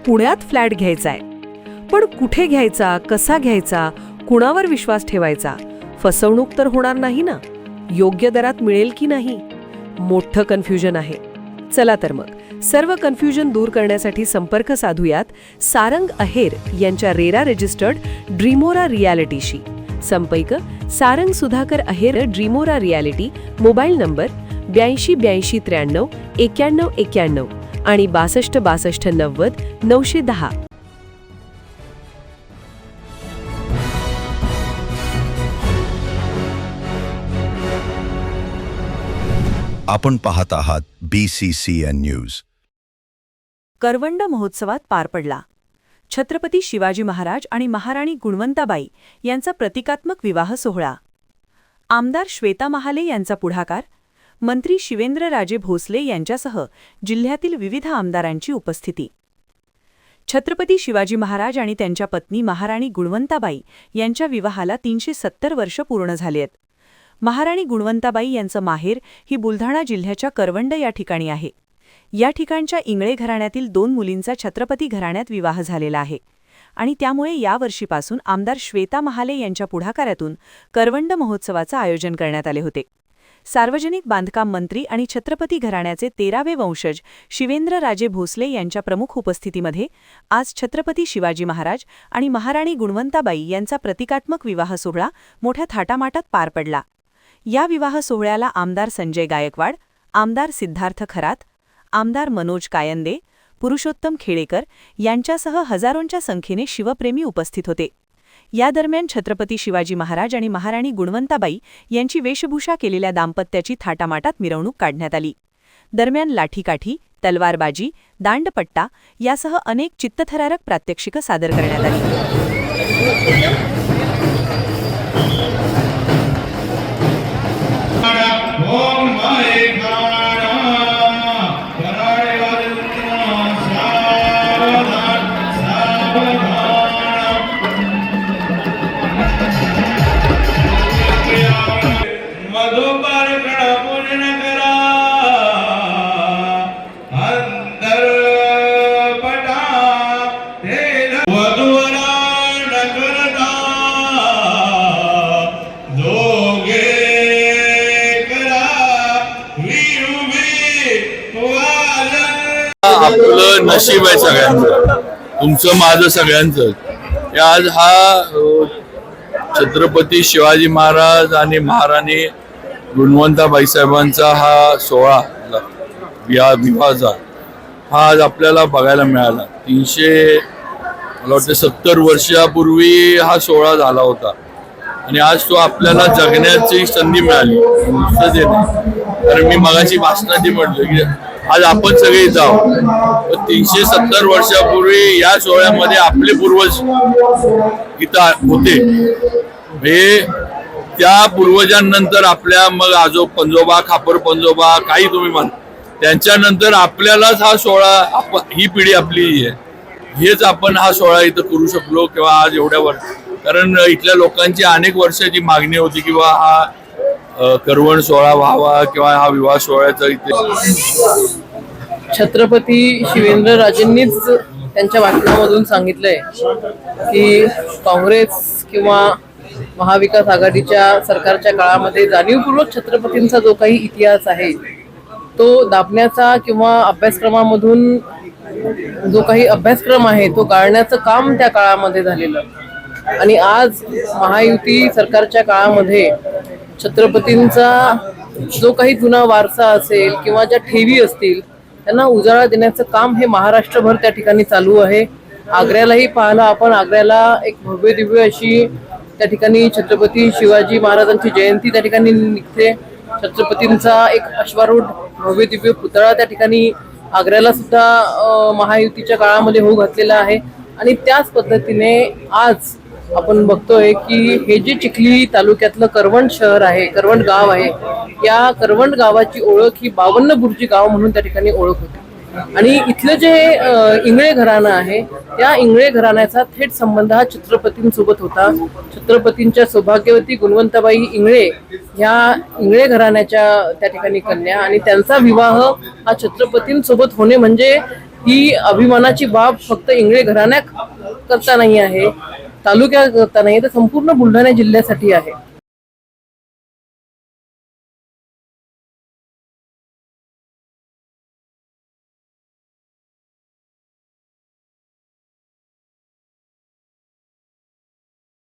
पुण्यात फ्लॅट घ्यायचा आहे. पण कुठे घ्यायचा, कसा घ्यायचा, कुणावर विश्वास ठेवायचा? फसवणूक तर होणार नाही ना? योग्य दरात मिळेल की नाही? मोठं कन्फ्युजन आहे. चला तर मग सर्व कन्फ्युजन दूर करण्यासाठी संपर्क साधूयात सारंग अहेर यांच्या रेरा रजिस्टर्ड ड्रीमोरा रियालिटीशी. संपर्क सारंग सुधाकर अहेर, ड्रीमोरा रियालिटी. मोबाईल नंबर 82 83 93 91 आणि 62 62 90 910. आपण पाहत आहात BCCN न्यूज. करवंड महोत्सवात पार पडला छत्रपती शिवाजी महाराज आणि महाराणी गुणवंताबाई यांचा प्रतिकात्मक विवाह सोहळा. आमदार श्वेता महाले यांचा पुढाकार, मंत्री शिवेंद्रराजे भोसले यांच्यासह जिल्ह्यातील विविध आमदारांची उपस्थिती. छत्रपती शिवाजी महाराज आणि त्यांच्या पत्नी महाराणी गुणवंताबाई यांच्या विवाहाला 370 वर्ष पूर्ण झाली आहेत. महाराणी गुणवंताबाई यांचं माहेर ही बुलढाणा जिल्ह्याच्या करवंड या ठिकाणी आहे. या ठिकाणच्या इंगळे घराण्यातील 2 मुलींचा छत्रपती घराण्यात विवाह झालेला आहे आणि त्यामुळे या वर्षीपासून आमदार श्वेता महाले यांच्या पुढाकारातून करवंड महोत्सवाचं आयोजन करण्यात आले होते. सार्वजनिक बांधकाम मंत्री आणि छत्रपती घराण्याचे 13वे वंशज शिवेंद्रराजे भोसले यांच्या प्रमुख उपस्थितीमध्ये आज छत्रपती शिवाजी महाराज आणि महाराणी गुणवंताबाई यांचा प्रतिकात्मक विवाह सोहळा मोठ्या थाटामाटात पार पडला. या विवाह सोहळ्याला आमदार संजय गायकवाड, आमदार सिद्धार्थ खरात, आमदार मनोज कायंदे, पुरुषोत्तम खेडेकर यांच्यासह हजारोंच्या संख्येने शिवप्रेमी उपस्थित होते. या दरम्यान छत्रपती शिवाजी महाराज आणि महाराणी गुणवंताबाई यांची वेशभूषा केलेल्या दाम्पत्याची थाटामाटात मिरवणूक काढण्यात आली. दरम्यान लाठीकाठी, तलवारबाजी, दांडपट्टा यासह अनेक चित्तथरारक प्रात्यक्षिकं सादर करण्यात आली. आपलं नशीब आहे सगळ्यांचं, तुमचं माझं सगळ्यांचं. आज हा छत्रपती शिवाजी महाराज आणि महाराणी गुणवंताबाई साहेबांचा हा सोहळा विवाहाचा हा आज आपल्याला बघायला मिळाला. 370 वर्षापूर्वी हा सोहळा झाला होता आणि आज तो आपल्याला जगण्याची संधी मिळाली. कारण मी मगाशी भाषणात म्हटलं की आज आपण सगळे इथं आहोत. 370 वर्षापूर्वी या सोहळ्यामध्ये आपले पूर्वज इथं होते. हे त्या पूर्वजांनंतर आपल्या मग पंजोबा, खापर पंजोबा काही तुम्ही म्हण, त्यांच्यानंतर आपल्यालाच हा सोहळा ही पिढी आपली आहे. हेच आपण हा सोहळा इथं करू शकलो किंवा आज एवढ्या वर्ष. कारण इथल्या लोकांची अनेक वर्षाची मागणी होती किंवा हा करवण सोहळा व्हावा किंवा हा विवाह सोहळ्याचा इथे. छत्रपती शिवेंद्रराजेंनीच त्यांच्या भाषणामधून सांगितलंय की काँग्रेस किंवा महाविकास आघाडीच्या सरकारच्या काळामध्ये जाणीवपूर्वक छत्रपतींचा जो काही इतिहास आहे तो दाबण्याचा किंवा अभ्यासक्रमामधून जो काही अभ्यासक्रम आहे तो गाळण्याचं काम त्या काळामध्ये झालेलं. आणि आज महायुती सरकारच्या काळामध्ये छत्रपतींचा जो काही जुना वारसा असेल किंवा ज्या ठेवी असतील त्यांना उजाळा देण्याचं काम हे महाराष्ट्रभर त्या ठिकाणी चालू आहे. आग्र्यालाही पाहिलं आपण, आग्र्याला एक भव्य दिव्य अशी त्या ठिकाणी छत्रपती शिवाजी महाराजांची जयंती त्या ठिकाणी निघते. छत्रपतींचा एक अश्वारूढ भव्य दिव्य पुतळा त्या ठिकाणी आग्र्याला सुद्धा महायुतीच्या काळामध्ये होऊ घातलेला आहे. आणि त्याच पद्धतीने आज आपण बघतोय की हे जे चिखली तालुक्यातलं करवंड शहर आहे, करवंड गाव आहे, या करवंड गावाची ओळख ही 52 बुर्जी गाव म्हणून त्या ठिकाणी ओळख होती. आणि इथलं जे इंगळे घराणं आहे त्या इंगळे घराण्याचा थेट संबंध हा छत्रपतींसोबत होता. छत्रपतींच्या सौभाग्यवती गुणवंताबाई इंगळे ह्या इंगळे घराण्याच्या त्या ठिकाणी कन्या आणि त्यांचा विवाह हा छत्रपतींसोबत होणे म्हणजे ही अभिमानाची बाब फक्त इंगळे घराण्याकरता नाही आहे, तालुक्याकरता नाही, तर संपूर्ण बुलढाणा जिल्ह्यासाठी आहे.